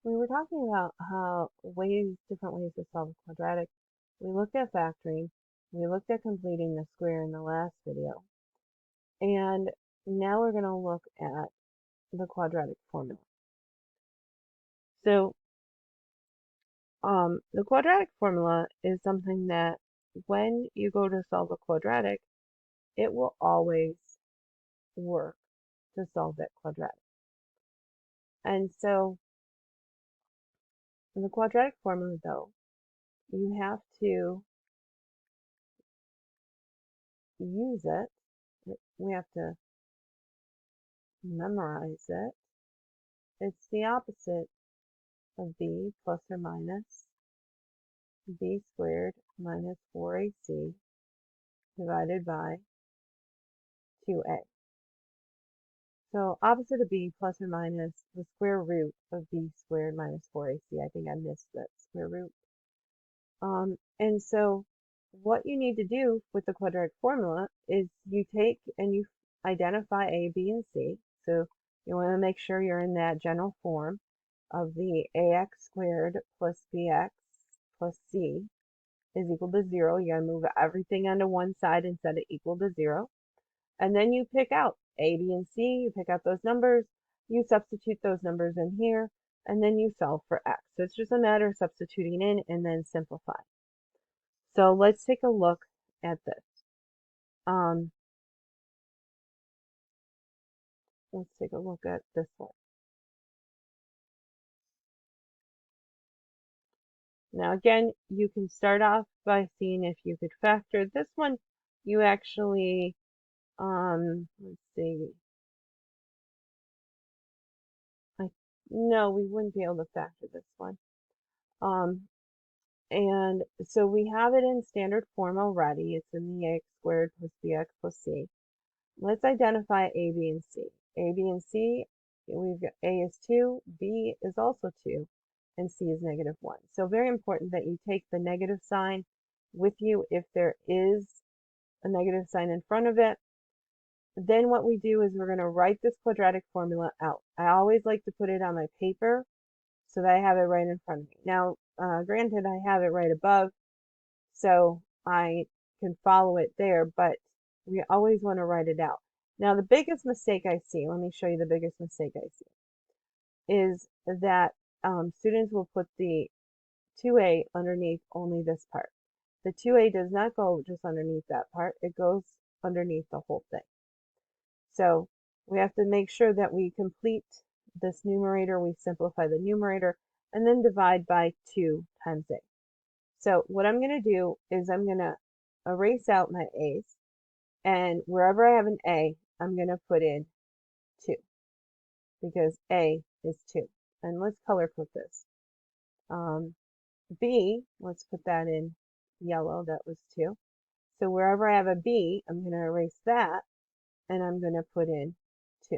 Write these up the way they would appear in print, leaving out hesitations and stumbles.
We were talking about different ways to solve a quadratic. We looked at factoring. We looked at completing the square in the last video. And now we're going to look at the quadratic formula. So the quadratic formula is something that when you go to solve a quadratic, it will always work to solve that quadratic. And so in the quadratic formula, though, you have to use it. We have to memorize it. It's the opposite of b plus or minus b squared minus 4ac divided by 2a. So opposite of b plus or minus the square root of b squared minus 4ac. I think I missed that square root. And so what you need to do with the quadratic formula is you take and you identify a, b, and c. So you want to make sure you're in that general form of the ax squared plus bx plus c is equal to 0. You gotta move everything onto one side and set it equal to 0. And then you pick out a, b, and c. You pick out those numbers. You substitute those numbers in here, and then you solve for x. So it's just a matter of substituting in and then simplify. So let's take a look at this. Let's take a look at this one. Now again, you can start off by seeing if you could factor. This one, you actually, let's see. No, we wouldn't be able to factor this one. And so we have it in standard form already. It's in the ax squared plus bx plus c. Let's identify a, b, and c. A, b, and c, we've got a is 2, b is also 2, and c is negative 1. So very important that you take the negative sign with you if there is a negative sign in front of it. Then what we do is we're going to write this quadratic formula out. I always like to put it on my paper so that I have it right in front of me. Now, granted, I have it right above, so I can follow it there, but we always want to write it out. Now, the biggest mistake I see, let me show you the biggest mistake I see, is that students will put the 2a underneath only this part. The 2a does not go just underneath that part, it goes underneath the whole thing. So we have to make sure that we complete this numerator, we simplify the numerator, and then divide by 2 times a. So what I'm going to do is I'm going to erase out my a's, and wherever I have an a, I'm going to put in 2, because a is 2. And let's color code this. B, let's put that in yellow, that was 2. So wherever I have a b, I'm going to erase that, and I'm going to put in 2.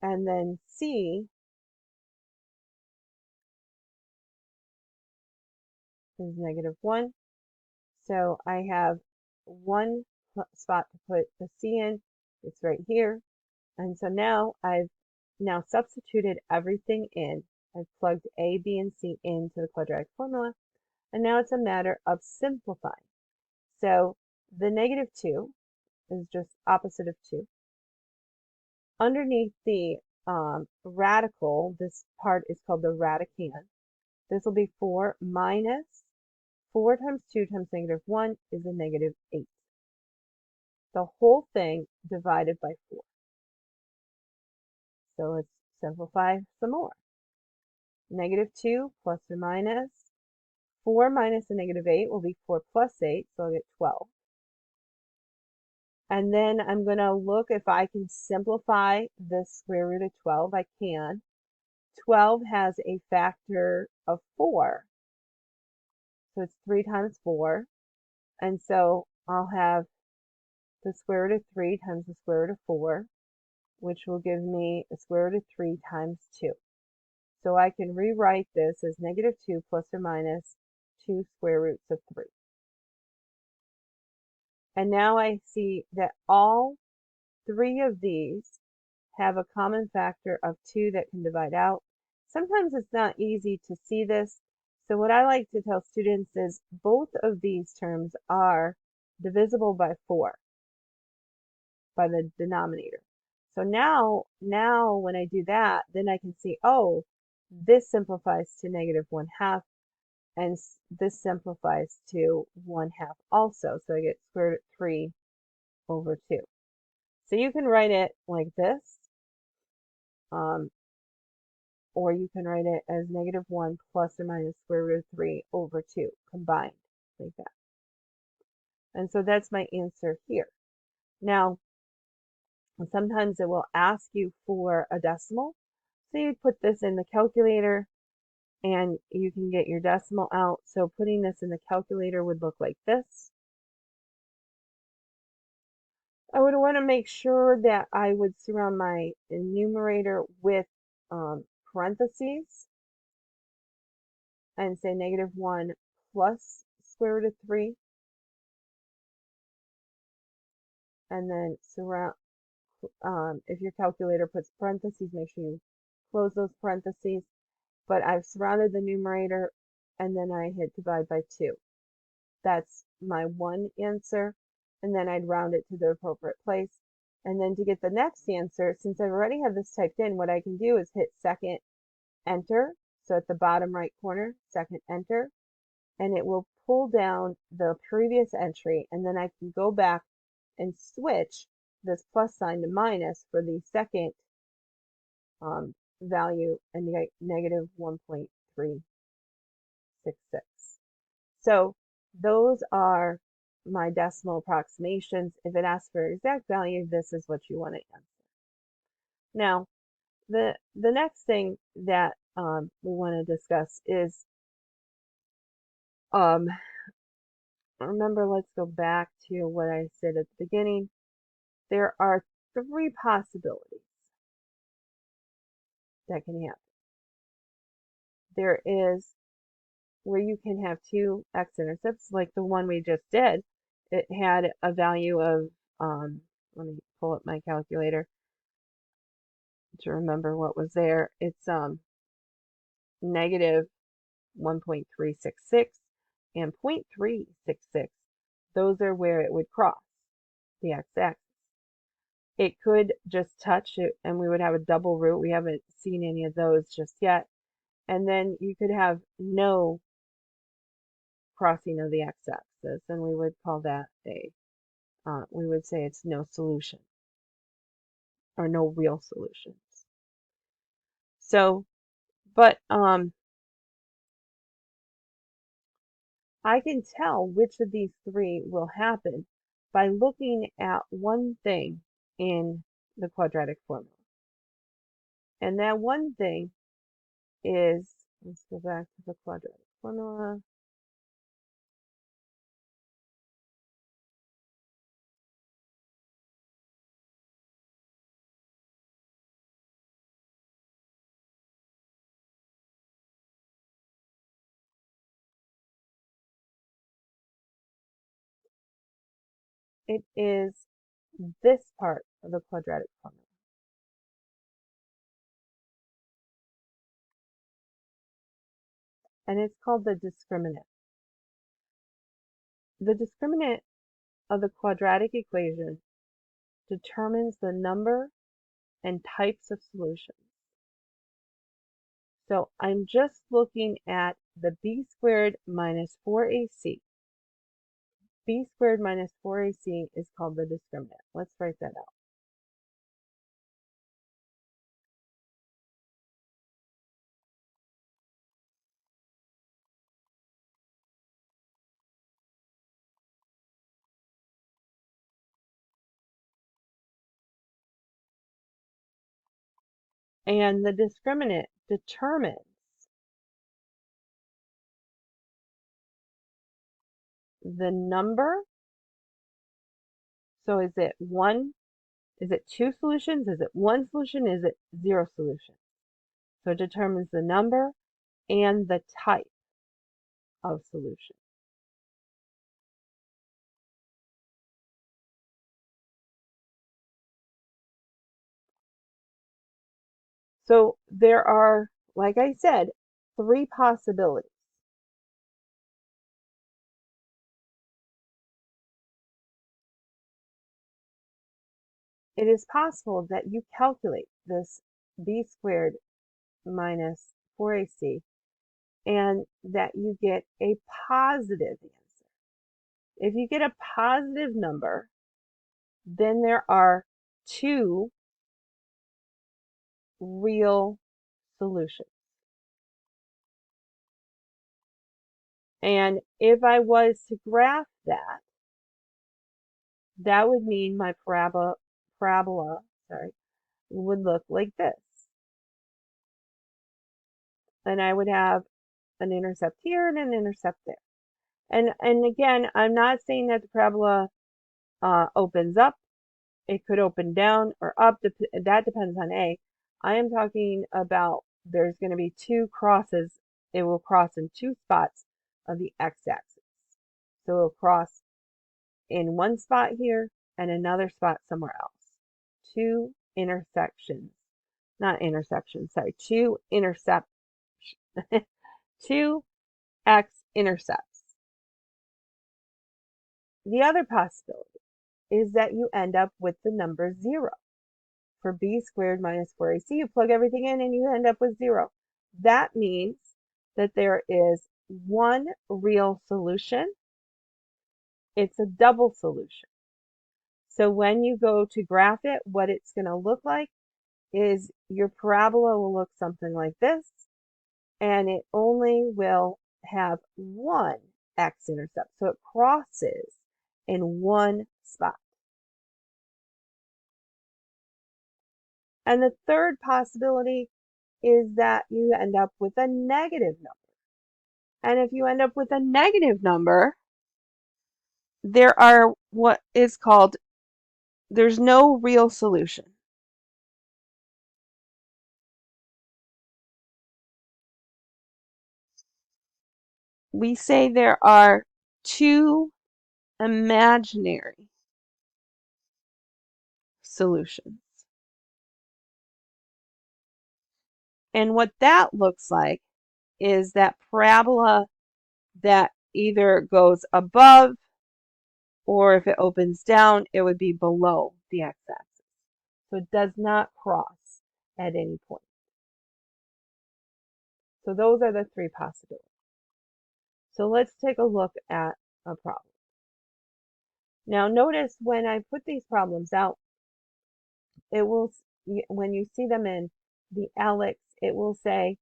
And then C is negative 1. So I have one spot to put the C in. It's right here. And so now I've substituted everything in. I've plugged A, B, and C into the quadratic formula. And now it's a matter of simplifying. So the negative 2 is just opposite of 2. Underneath the radical, this part is called the radicand. This will be 4 minus 4 times 2 times negative 1 is a negative 8. The whole thing divided by 4. So let's simplify some more. Negative 2 plus or minus 4 minus a negative 8 will be 4 plus 8, so I'll get 12. And then I'm going to look if I can simplify the square root of 12. I can. 12 has a factor of 4. So it's 3 times 4. And so I'll have the square root of 3 times the square root of 4, which will give me a square root of 3 times 2. So I can rewrite this as negative 2 plus or minus 2 square roots of 3. And now I see that all 3 of these have a common factor of 2 that can divide out. Sometimes it's not easy to see this. So what I like to tell students is both of these terms are divisible by 4 by the denominator. So now when I do that, then I can see, oh, this simplifies to negative 1/2, and this simplifies to 1/2 also. So I get square root 3 over 2. So you can write it like this, or you can write it as negative 1 plus or minus square root of 3 over 2 combined, like that. And so that's my answer here. Now, sometimes it will ask you for a decimal. So you put this in the calculator and you can get your decimal out. So putting this in the calculator would look like this. I would want to make sure that I would surround my numerator with parentheses and say negative 1 plus square root of 3. And then surround, if your calculator puts parentheses, make sure you close those parentheses. But I've surrounded the numerator and then I hit divide by 2. That's my one answer. And then I'd round it to the appropriate place. And then to get the next answer, since I already have this typed in, what I can do is hit second enter. So at the bottom right corner, second enter, and it will pull down the previous entry. And then I can go back and switch this plus sign to minus for the second value and negative 1.366. So those are my decimal approximations. If it asks for exact value, this is what you want to answer. Now, the next thing that we want to discuss is, remember, let's go back to what I said at the beginning. There are 3 possibilities that can happen. There is where you can have 2 x-intercepts, like the one we just did. It had a value of, let me pull up my calculator to remember what was there. It's negative 1.366 and 0.366. Those are where it would cross the x-axis. It could just touch it and we would have a double root. We haven't seen any of those just yet. And then you could have no crossing of the x-axis, and we would call that we would say it's no solution or no real solutions. So, but I can tell which of these 3 will happen by looking at one thing in the quadratic formula. And that one thing is, let's go back to the quadratic formula. It is this part of the quadratic formula. And it's called the discriminant. The discriminant of the quadratic equation determines the number and types of solutions. So I'm just looking at the b squared minus 4ac. B squared minus 4ac is called the discriminant. Let's write that out. And the discriminant determines the number. So is it 1? Is it 2 solutions? Is it 1 solution? Is it 0 solution? So it determines the number and the type of solution. So there are, like I said, three possibilities. It is possible that you calculate this b squared minus 4ac and that you get a positive answer. If you get a positive number, then there are two real solutions. And if I was to graph that, that would mean my parabola would look like this. And I would have an intercept here and an intercept there. And again, I'm not saying that the parabola opens up. It could open down or up. That depends on A. I am talking about there's going to be two crosses. It will cross in two spots of the x-axis. So it will cross in one spot here and another spot somewhere else. Two intersections. Not intersections, sorry. Two intercept. Two x-intercepts. The other possibility is that you end up with the number 0. For b squared minus 4ac, you plug everything in and you end up with 0. That means that there is one real solution. It's a double solution. So when you go to graph it, what it's going to look like is your parabola will look something like this, and it only will have one x-intercept. So it crosses in one spot. And the third possibility is that you end up with a negative number. And if you end up with a negative number, there are what is called, there's no real solution. We say there are two imaginary solutions. And what that looks like is that parabola that either goes above, or if it opens down, it would be below the x-axis. So it does not cross at any point. So those are the three possibilities. So let's take a look at a problem. Now notice when I put these problems out, it will, when you see them in the ALEX, it will say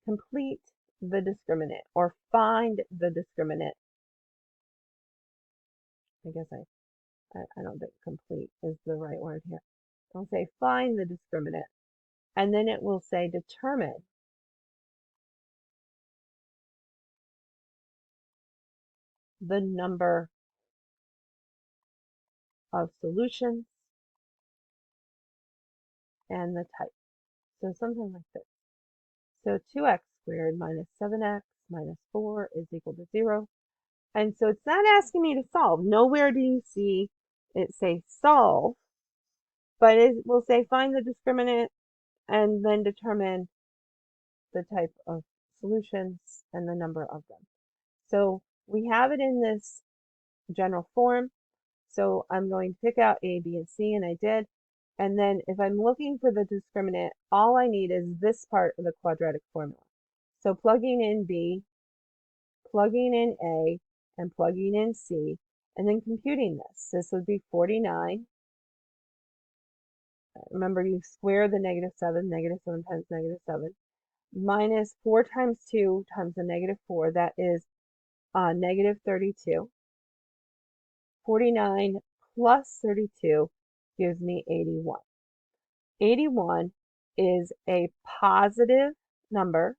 complete the discriminant or find the discriminant. I guess I don't think complete is the right word here. It'll say find the discriminant, and then it will say determine the number of solutions and the type. So something like this. So 2x squared minus 7x minus 4 is equal to 0. And so it's not asking me to solve. Nowhere do you see it say solve, but it will say find the discriminant and then determine the type of solutions and the number of them. So we have it in this general form. So I'm going to pick out A, B, and C, and I did. And then if I'm looking for the discriminant, all I need is this part of the quadratic formula. So plugging in B, plugging in A, and plugging in C, and then computing this. This would be 49. Remember, you square the negative 7 times negative 7, minus 4 times 2 times the negative 4, that is negative 32. 49 plus 32 gives me 81. 81 is a positive number,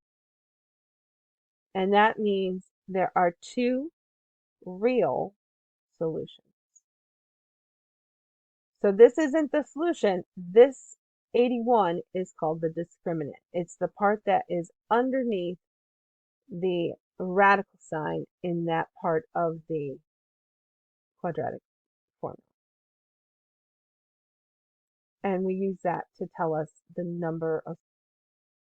and that means there are two real solutions. So this isn't the solution. This 81 is called the discriminant. It's the part that is underneath the radical sign in that part of the quadratic formula. And we use that to tell us the number of